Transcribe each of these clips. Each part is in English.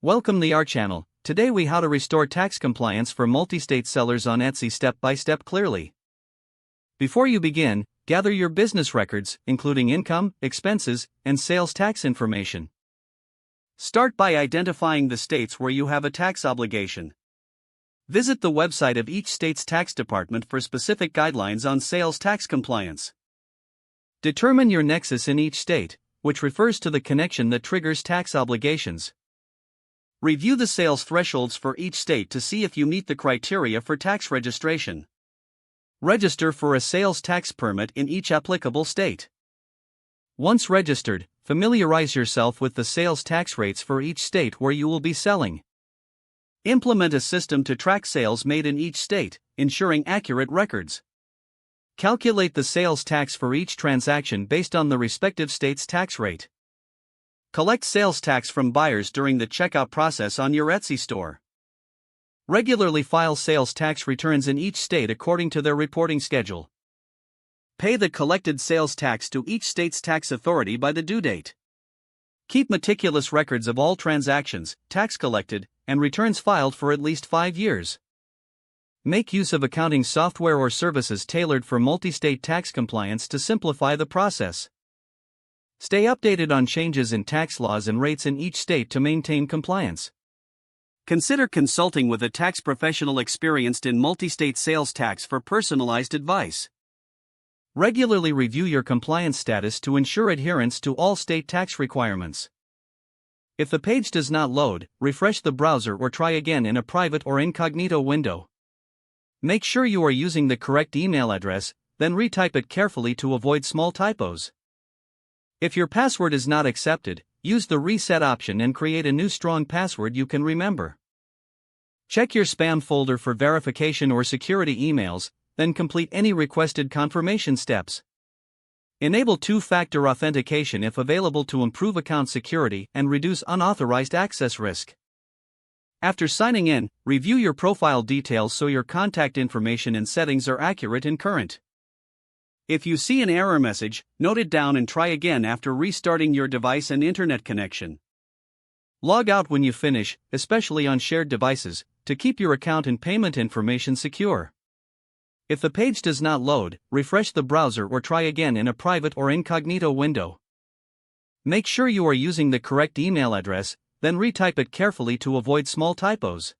Welcome to our channel. Today we how to restore tax compliance for multi-state sellers on Etsy step by step clearly. Before you begin, gather your business records, including income, expenses, and sales tax information. Start by identifying the states where you have a tax obligation. Visit the website of each state's tax department for specific guidelines on sales tax compliance. Determine your nexus in each state, which refers to the connection that triggers tax obligations. Review the sales thresholds for each state to see if you meet the criteria for tax registration. Register for a sales tax permit in each applicable state. Once registered, familiarize yourself with the sales tax rates for each state where you will be selling. Implement a system to track sales made in each state, ensuring accurate records. Calculate the sales tax for each transaction based on the respective state's tax rate. Collect sales tax from buyers during the checkout process on your Etsy store. Regularly file sales tax returns in each state according to their reporting schedule. Pay the collected sales tax to each state's tax authority by the due date. Keep meticulous records of all transactions, tax collected, and returns filed for at least 5 years. Make use of accounting software or services tailored for multi-state tax compliance to simplify the process. Stay updated on changes in tax laws and rates in each state to maintain compliance. Consider consulting with a tax professional experienced in multi-state sales tax for personalized advice. Regularly review your compliance status to ensure adherence to all state tax requirements. If the page does not load, refresh the browser or try again in a private or incognito window. Make sure you are using the correct email address, then retype it carefully to avoid small typos. If your password is not accepted, use the reset option and create a new strong password you can remember. Check your spam folder for verification or security emails, then complete any requested confirmation steps. Enable two-factor authentication if available to improve account security and reduce unauthorized access risk. After signing in, review your profile details so your contact information and settings are accurate and current. If you see an error message, note it down and try again after restarting your device and internet connection. Log out when you finish, especially on shared devices, to keep your account and payment information secure. If the page does not load, refresh the browser or try again in a private or incognito window. Make sure you are using the correct email address, then retype it carefully to avoid small typos.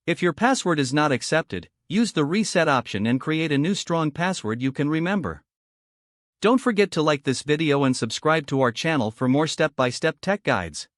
If your password is not accepted, use the reset option and create a new strong password you can remember. Don't forget to like this video and subscribe to our channel for more step-by-step tech guides.